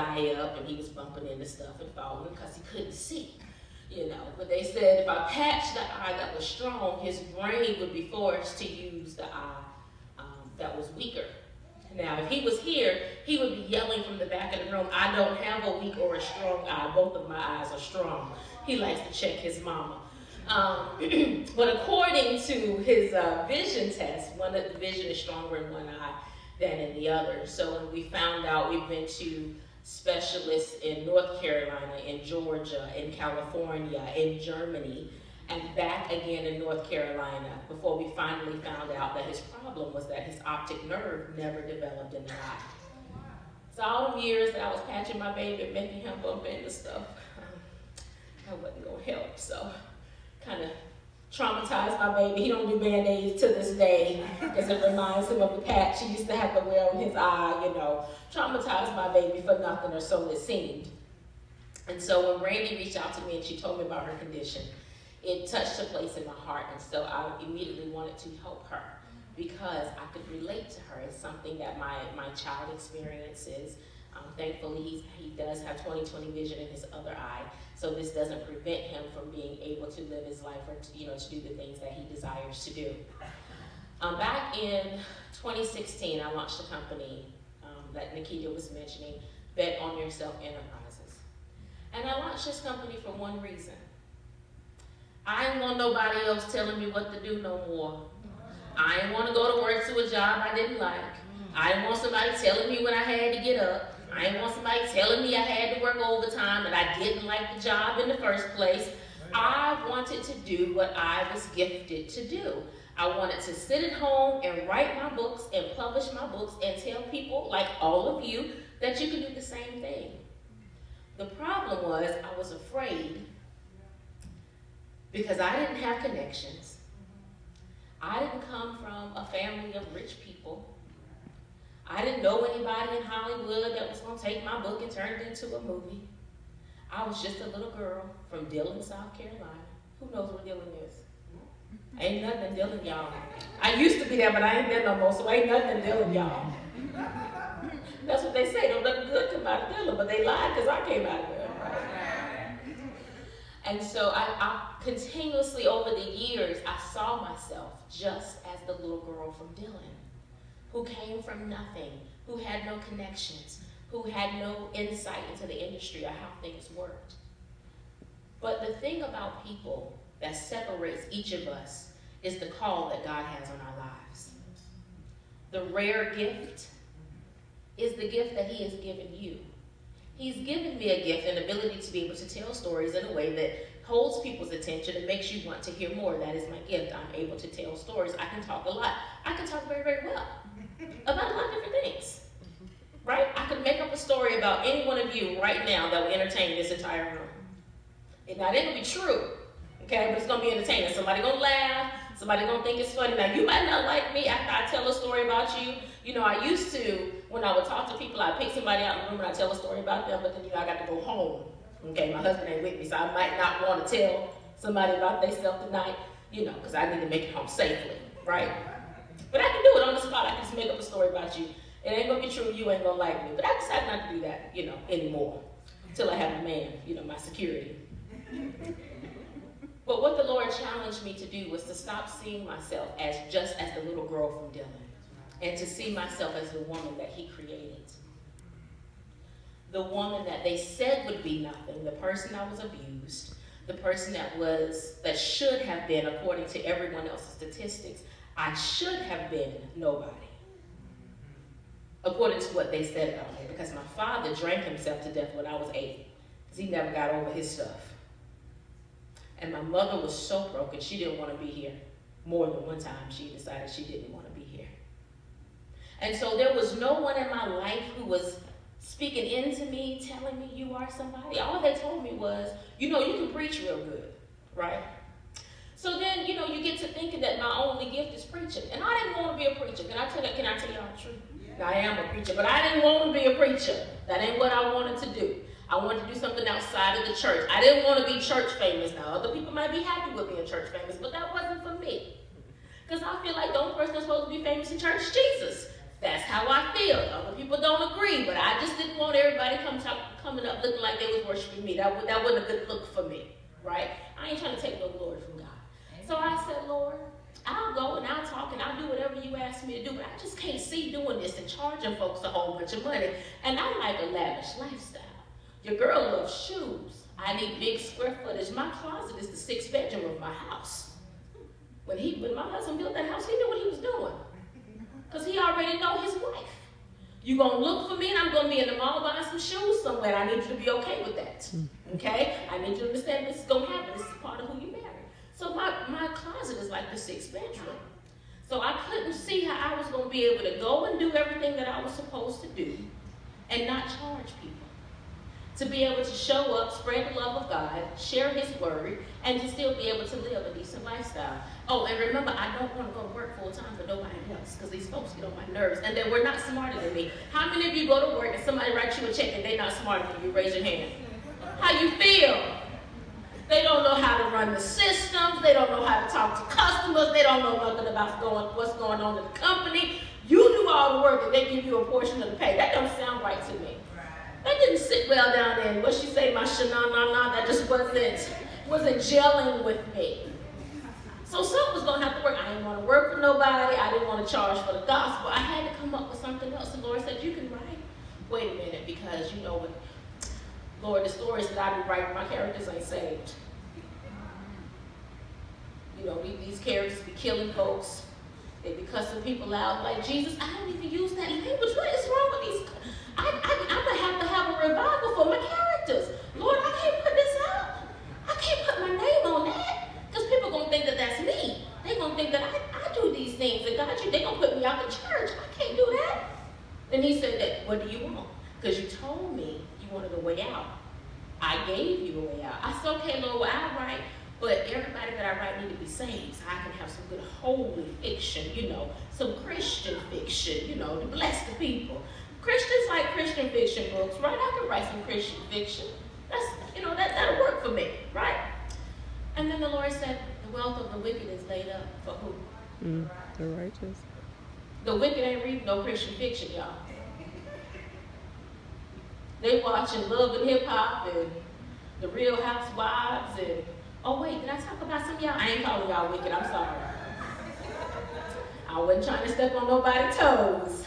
eye up, and he was bumping into stuff and falling because he couldn't see. But they said if I patched the eye that was strong, his brain would be forced to use the eye that was weaker. Now, if he was here, he would be yelling from the back of the room, I don't have a weak or a strong eye. Both of my eyes are strong. He likes to check his mama. But according to his vision test, the vision is stronger in one eye than in the other. So when we found out, we've been to specialists in North Carolina, in Georgia, in California, in Germany, and back again in North Carolina before we finally found out that his problem was that his optic nerve never developed in the eye. So all the years that I was patching my baby and making him bump into stuff, that wasn't going to help. So kind of traumatized my baby. He don't do Band-Aids to this day because it reminds him of the patch he used to have to wear on his eye, Traumatized my baby for nothing, or so it seemed. And so when Randy reached out to me and she told me about her condition, it touched a place in my heart, and so I immediately wanted to help her because I could relate to her. It's something that my child experiences. Thankfully, he does have 20/20 vision in his other eye, so this doesn't prevent him from being able to live his life or to do the things that he desires to do. Back in 2016, I launched a company that Nikita was mentioning, Bet on Yourself Enterprises. And I launched this company for one reason. I didn't want nobody else telling me what to do no more. I didn't want to go to work to a job I didn't like. I didn't want somebody telling me when I had to get up. I didn't want somebody telling me I had to work overtime and I didn't like the job in the first place. I wanted to do what I was gifted to do. I wanted to sit at home and write my books and publish my books and tell people, like all of you, that you can do the same thing. The problem was I was afraid because I didn't have connections. I didn't come from a family of rich people. I didn't know anybody in Hollywood that was going to take my book and turn it into a movie. I was just a little girl from Dillon, South Carolina. Who knows where Dillon is? Ain't nothing in Dillon, y'all. I used to be there, but I ain't there no more, so ain't nothing in Dillon, y'all. That's what they say. Don't nothing good come out of Dillon, but they lied because I came out of there, right? And so I continuously over the years, I saw myself just as the little girl from Dillon, who came from nothing, who had no connections, who had no insight into the industry or how things worked. But the thing about people that separates each of us is the call that God has on our lives. The rare gift is the gift that He has given you. He's given me a gift, an ability to be able to tell stories in a way that holds people's attention and makes you want to hear more. That is my gift. I'm able to tell stories. I can talk a lot. I can talk very, very well about a lot of different things, right? I could make up a story about any one of you right now that will entertain this entire room. And now, that will be true, okay? But it's going to be entertaining. Somebody going to laugh. Somebody going to think it's funny. Now, you might not like me after I tell a story about you. I used to, when I would talk to people, I'd pick somebody out in the room and I'd tell a story about them, but then, I got to go home. Okay, my husband ain't with me, so I might not want to tell somebody about themselves tonight, because I need to make it home safely, right? But I can do it on the spot. I can just make up a story about you. It ain't going to be true. You ain't going to like me. But I decided not to do that, anymore until I have a man, my security. But what the Lord challenged me to do was to stop seeing myself as just as the little girl from Dillon and to see myself as the woman that He created. The woman that they said would be nothing, the person that was abused, the person that should have been, according to everyone else's statistics, I should have been nobody, according to what they said about me, because my father drank himself to death when I was 8, because he never got over his stuff. And my mother was so broken, she didn't want to be here. More than one time, she decided she didn't want to be here. And so there was no one in my life who was speaking into me, telling me you are somebody. All they told me was, you can preach real good, right? So then, you get to thinking that my only gift is preaching. And I didn't want to be a preacher. Can I tell y'all the truth? Yeah. I am a preacher, but I didn't want to be a preacher. That ain't what I wanted to do. I wanted to do something outside of the church. I didn't want to be church famous. Now, other people might be happy with being church famous, but that wasn't for me. Because I feel like the only person that's supposed to be famous in church is Jesus. That's how I feel. Other people don't agree, but I just didn't want everybody to come talk coming up looking like they was worshiping me. That wasn't a good look for me, right? I ain't trying to take no glory from God. So I said, Lord, I'll go and I'll talk and I'll do whatever you ask me to do, but I just can't see doing this and charging folks a whole bunch of money. And I like a lavish lifestyle. Your girl loves shoes. I need big square footage. My closet is the 6th bedroom of my house. When my husband built that house, he knew what he was doing. Because he already know his wife. You're going to look for me and I'm going to be in the mall buying some shoes somewhere. I need you to be okay with that. Okay? I need you to understand this is going to happen. This is part of who you marry. So my closet is like the 6th bedroom. So I couldn't see how I was going to be able to go and do everything that I was supposed to do and not charge people. To be able to show up, spread the love of God, share his word, and to still be able to live a decent lifestyle. Oh, and remember, I don't want to go to work full time for nobody else because these folks get on my nerves and they were not smarter than me. How many of you go to work and somebody writes you a check and they're not smarter than you? Raise your hand. How you feel? They don't know how to run the systems. They don't know how to talk to customers. They don't know nothing about what's going on in the company. You do all the work and they give you a portion of the pay. That don't sound right to me. That didn't sit well down there. And what she say, my shanana, that just wasn't gelling with me. So something was going to have to work. I didn't want to work for nobody. I didn't want to charge for the gospel. I had to come up with something else. The Lord said, you can write. Wait a minute, because you know what, Lord, the stories that I be writing, my characters ain't saved. You know, these characters be killing folks. They be cussing people out like, Jesus, I don't even use that language. What is wrong with these? I'm going to have a revival for my characters. Lord, I can't put this out. I can't put my name on that. Because people are going to think that that's me. They're going to think that I do these things. And God, they're going to put me out the church. I can't do that. And he said that, what do you want? Because you told me you wanted a way out. I gave you a way out. I said, okay, Lord, well, I'll write. But everybody that I write need to be saved. So I can have some good holy fiction, some Christian fiction, to bless the people. Christians like Christian fiction books, right? I can write some Christian fiction. That'll work for me, right? And then the Lord said, the wealth of the wicked is laid up for who? The righteous. The wicked ain't reading no Christian fiction, y'all. They watching Love and Hip Hop and The Real Housewives and, oh wait, did I talk about some of y'all? I ain't calling y'all wicked, I'm sorry. I wasn't trying to step on nobody's toes.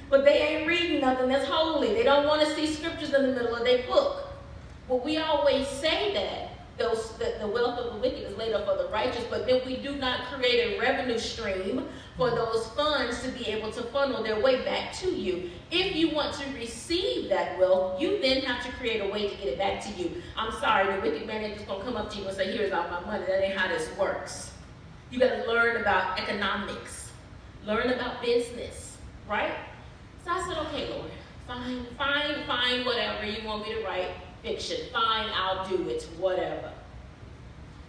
But they ain't reading nothing that's holy. They don't want to see scriptures in the middle of their book. But we always say that the wealth of the wicked is laid up for the righteous, but then we do not create a revenue stream for those funds to be able to funnel their way back to you. If you want to receive that wealth, you then have to create a way to get it back to you. I'm sorry, the wicked man ain't just going to come up to you and say, here's all my money. That ain't how this works. You got to learn about economics, learn about business, right? So I said, okay, Lord, fine, whatever you want me to write. Fiction, fine, I'll do it, whatever.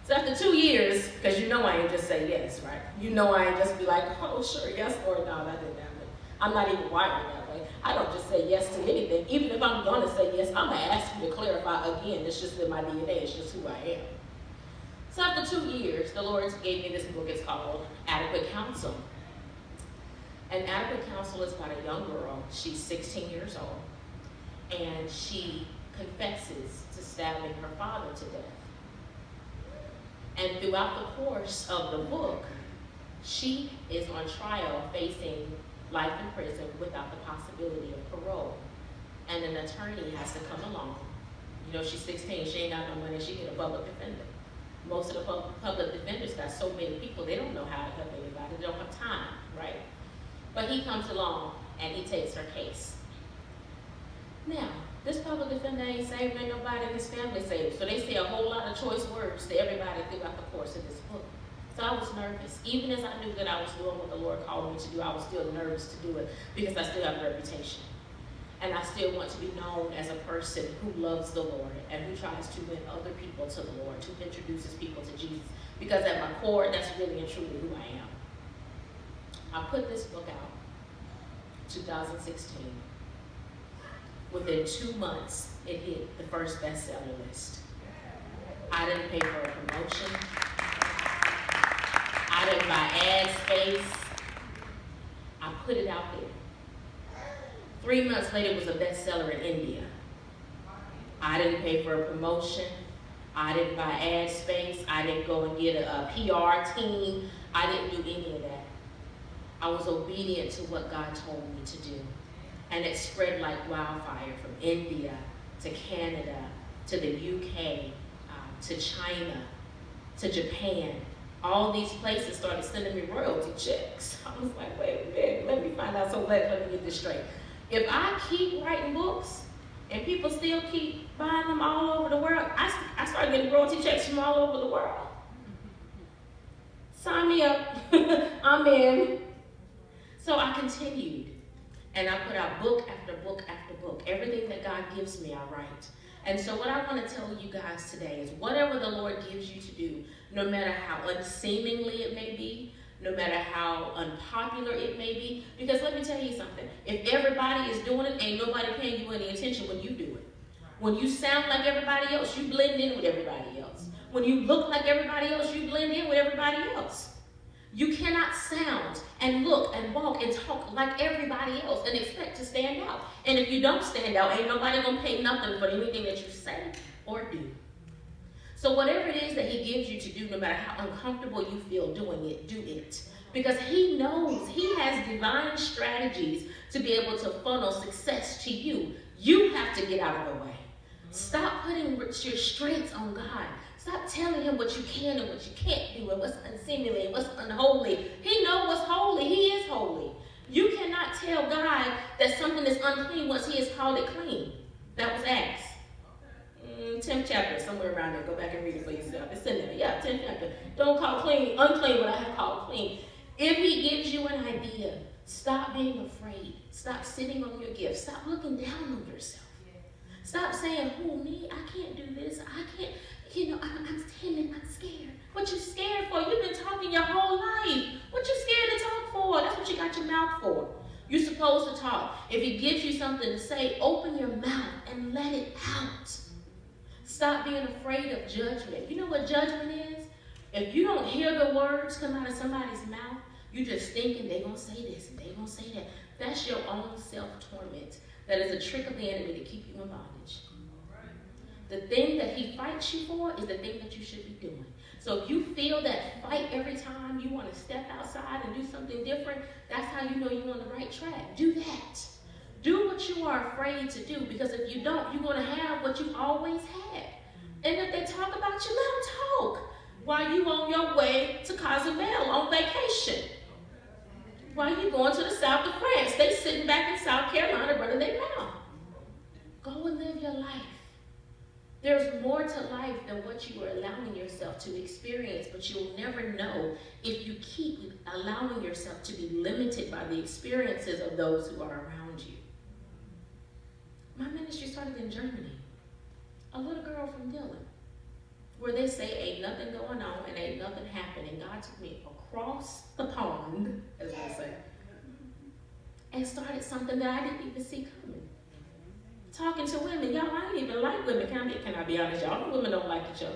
So after 2 years, because I ain't just say yes, right? I ain't just be like, oh, sure, yes, Lord, no, that didn't happen. I'm not even wired that way. I don't just say yes to anything. Even if I'm going to say yes, I'm going to ask you to clarify again. It's just in my DNA. It's just who I am. So after 2 years, the Lord gave me this book. It's called Adequate Counsel. And Adequate Counsel is about a young girl. She's 16 years old. And she confesses to stabbing her father to death. And throughout the course of the book, she is on trial facing life in prison without the possibility of parole. And an attorney has to come along. She's 16, she ain't got no money, she get a public defender. Most of the public defenders got so many people, they don't know how to help anybody, they don't have time, right? But he comes along and he takes her case. Now, this public defender ain't saved, ain't nobody in his family saved. So they say a whole lot of choice words to everybody throughout the course of this book. So I was nervous. Even as I knew that I was doing what the Lord called me to do, I was still nervous to do it because I still have a reputation. And I still want to be known as a person who loves the Lord and who tries to win other people to the Lord, who introduces people to Jesus. Because at my core, that's really and truly who I am. I put this book out 2016. Within 2 months, it hit the first bestseller list. I didn't pay for a promotion. I didn't buy ad space. I put it out there. 3 months later, it was a bestseller in India. I didn't pay for a promotion. I didn't buy ad space. I didn't go and get a PR team. I didn't do any of that. I was obedient to what God told me to do. And it spread like wildfire from India to Canada to the UK to China to Japan. All these places started sending me royalty checks. I was like, wait a minute, let me find out. So let me get this straight. If I keep writing books and people still keep buying them all over the world, I started getting royalty checks from all over the world. Sign me up. I'm in. So I continued. And I put out book after book after book. Everything that God gives me, I write. And so what I want to tell you guys today is whatever the Lord gives you to do, no matter how unseemingly it may be, no matter how unpopular it may be, because let me tell you something, if everybody is doing it, ain't nobody paying you any attention when you do it. When you sound like everybody else, you blend in with everybody else. When you look like everybody else, you blend in with everybody else. You cannot sound and look and walk and talk like everybody else and expect to stand out. And if you don't stand out, ain't nobody gonna pay nothing for anything that you say or do. So whatever it is that he gives you to do, no matter how uncomfortable you feel doing it, do it. Because he knows, he has divine strategies to be able to funnel success to you. You have to get out of the way. Stop putting your strengths on God. Stop telling him what you can and what you can't do and what's unseemly and what's unholy. He knows what's holy. He is holy. You cannot tell God that something is unclean once he has called it clean. That was Acts. 10th chapter, somewhere around there. Go back and read it for yourself. It's in there. Yeah, 10th chapter. Don't call clean, unclean what I have called clean. If he gives you an idea, stop being afraid. Stop sitting on your gift. Stop looking down on yourself. Stop saying, who, me? I can't do this. I can't. I'm timid, I'm scared. What you scared for? You've been talking your whole life. What you scared to talk for? That's what you got your mouth for. You're supposed to talk. If he gives you something to say, open your mouth and let it out. Stop being afraid of judgment. You know what judgment is? If you don't hear the words come out of somebody's mouth, you're just thinking they're going to say this and they're going to say that. That's your own self-torment. That is a trick of the enemy to keep you in bondage. The thing that he fights you for is the thing that you should be doing. So if you feel that fight every time you want to step outside and do something different, that's how you know you're on the right track. Do that. Do what you are afraid to do, because if you don't, you're going to have what you always had. And if they talk about you, let them talk while you on your way to Cozumel on vacation. While you going to the south of France, they sitting back in South Carolina running their mouth. Go and live your life. There's more to life than what you are allowing yourself to experience, but you'll never know if you keep allowing yourself to be limited by the experiences of those who are around you. My ministry started in Germany. A little girl from Dillon, where they say ain't nothing going on and ain't nothing happening. God took me across the pond, as I say, and started something that I didn't even see coming. Talking to women. Y'all, I ain't even like women. Can I be honest, y'all? Women don't like each other.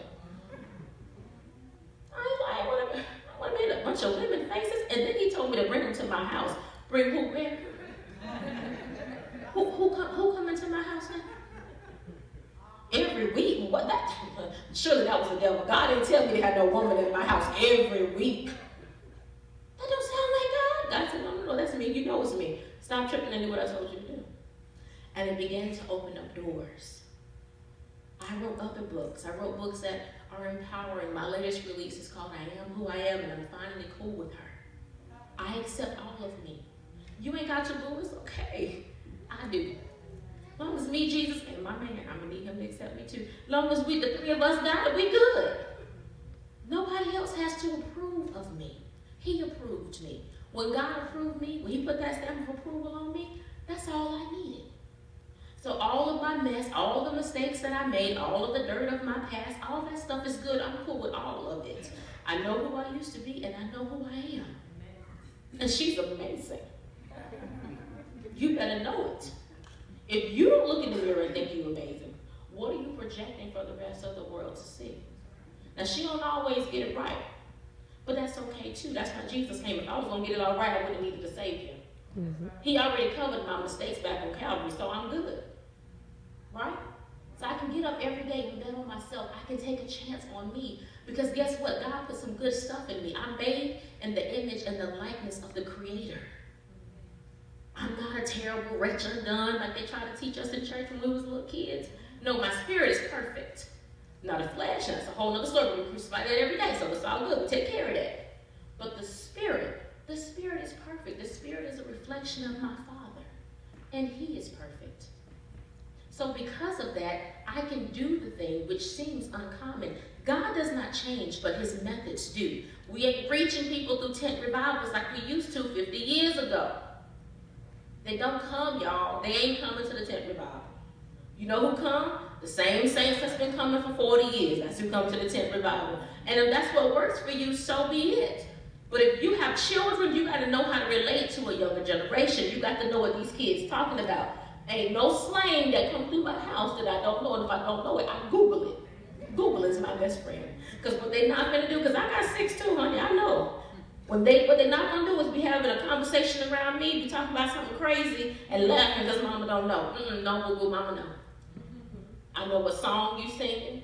I want to make a bunch of women faces, and then he told me to bring them to my house. Bring who? Where? Who come into my house now? Every week? What that? Surely that was the devil. God didn't tell me to have no woman in my house every week. That don't sound like God. God said, no, that's me. You know it's me. Stop tripping and do what I told you to do. And it began to open up doors. I wrote other books. I wrote books that are empowering. My latest release is called I Am Who I Am, and I'm finally cool with her. I accept all of me. You ain't got your boo, it's okay. I do. As long as me, Jesus, and my man, I'm going to need him to accept me too. As long as the three of us got it, we good. Nobody else has to approve of me. He approved me. When God approved me, when he put that stamp of approval on me, that's all I needed. So all of my mess, all the mistakes that I made, all of the dirt of my past, all that stuff is good. I'm cool with all of it. I know who I used to be, and I know who I am. And she's amazing. You better know it. If you don't look in the mirror and think you're amazing, what are you projecting for the rest of the world to see? Now, she don't always get it right, but that's okay too. That's how Jesus came. If I was going to get it all right, I wouldn't have needed a Savior. Mm-hmm. He already covered my mistakes back on Calvary, so I'm good. Right? So I can get get up every day and bet on myself, I can take a chance on me. Because guess what? God put some good stuff in me. I'm made in the image and the likeness of the Creator. I'm not a terrible, wretch, undone like they try to teach us in church when we was little kids. No, my spirit is perfect. Not a flesh, and that's a whole other story. We crucify that every day, so it's all good. We take care of that. But the spirit is perfect. The spirit is a reflection of my Father, and He is perfect. So because of that, I can do the thing which seems uncommon. God does not change, but His methods do. We ain't reaching people through tent revivals like we used to 50 years ago. They don't come, y'all. They ain't coming to the tent revival. You know who come? The same saints that's been coming for 40 years. That's who come to the tent revival. And if that's what works for you, so be it. But if you have children, you got to know how to relate to a younger generation. You got to know what these kids talking about. Ain't no slang that come through my house that I don't know. And if I don't know it, I Google it. Google is my best friend. Because what they not going to do, because I got 6'2", honey, I know. What they're not going to do is be having a conversation around me, be talking about something crazy, and laughing because mama don't know. Don't Google, mama know. I know what song you singing.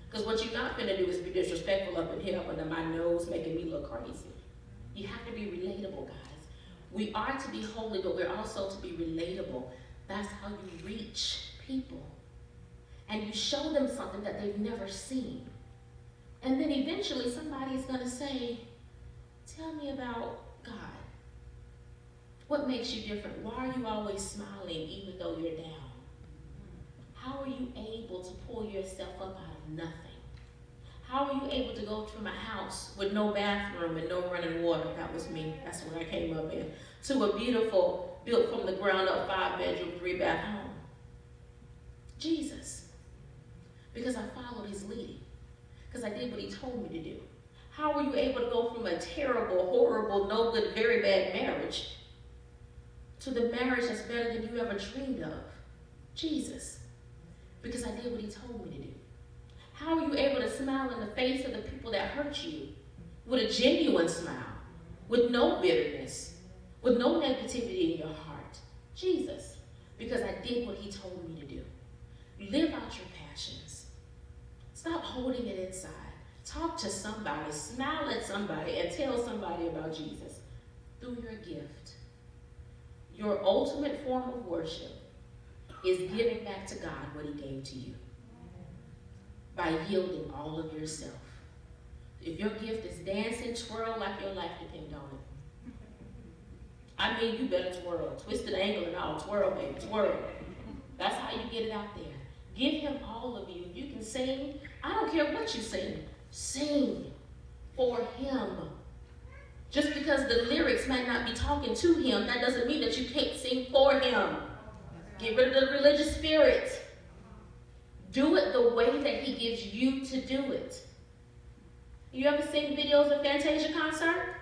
Because what you're not going to do is be disrespectful up in here, up under my nose, making me look crazy. You have to be relatable, guys. We are to be holy, but we're also to be relatable. That's how you reach people. And you show them something that they've never seen. And then eventually somebody is going to say, tell me about God. What makes you different? Why are you always smiling even though you're down? How are you able to pull yourself up out of nothing? How are you able to go from a house with no bathroom and no running water? That was me. That's what I came up in. To a beautiful, built from the ground up, 5-bedroom, 3-bath home. Jesus. Because I followed His leading. Because I did what He told me to do. How were you able to go from a terrible, horrible, no good, very bad marriage to the marriage that's better than you ever dreamed of? Jesus. Because I did what He told me to do. How are you able to smile in the face of the people that hurt you with a genuine smile, with no bitterness, with no negativity in your heart? Jesus. Because I did what He told me to do. Live out your passions. Stop holding it inside. Talk to somebody, smile at somebody, and tell somebody about Jesus through your gift. Your ultimate form of worship is giving back to God what He gave to you by yielding all of yourself. If your gift is dancing, twirl like your life depends on it. I mean, you better twirl. Twisted angle and all. Twirl, baby, twirl. That's how you get it out there. Give Him all of you. You can sing. I don't care what you sing. Sing for Him. Just because the lyrics might not be talking to Him, that doesn't mean that you can't sing for Him. Get rid of the religious spirit. Do it the way that He gives you to do it. You ever seen videos of Fantasia concert?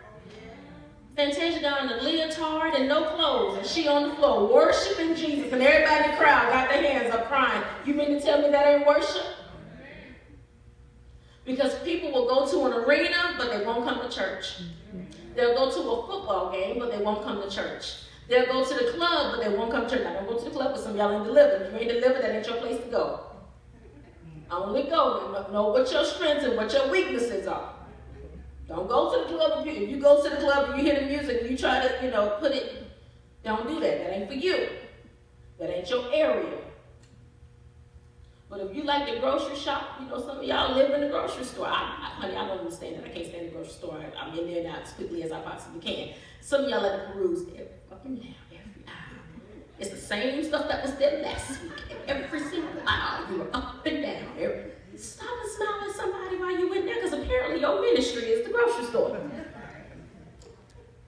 Fantasia got on a leotard and no clothes, and she on the floor worshiping Jesus, and everybody in the crowd got their hands up crying. You mean to tell me that ain't worship? Because people will go to an arena, but they won't come to church. They'll go to a football game, but they won't come to church. They'll go to the club, but they won't come to church. Now, don't go to the club because some of y'all ain't delivered. If you ain't delivered, that ain't your place to go. Only go and know what your strengths and what your weaknesses are. Don't go to the club. If you go to the club and you hear the music and you try to, put it, don't do that. That ain't for you. That ain't your area. But if you like the grocery shop, some of y'all live in the grocery store. Honey, I don't understand that. I can't stand the grocery store. I'm in there now as quickly as I possibly can. Some of y'all like to peruse up and down every aisle. It's the same stuff that was there last week. Every single aisle, you were up and down. Stop and smile at somebody while you in there, because apparently your ministry is the grocery store.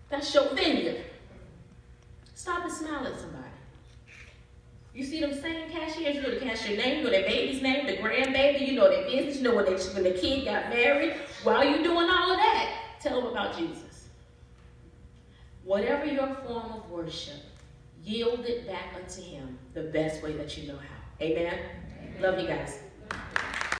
That's your vineyard. Stop and smile at somebody. You see them same cashiers, you know the cashier name, you know their baby's name, the grandbaby, you know their business, you know when the kid got married. While you doing all of that, tell them about Jesus. Whatever your form of worship, yield it back unto Him the best way that you know how. Amen? Love you guys.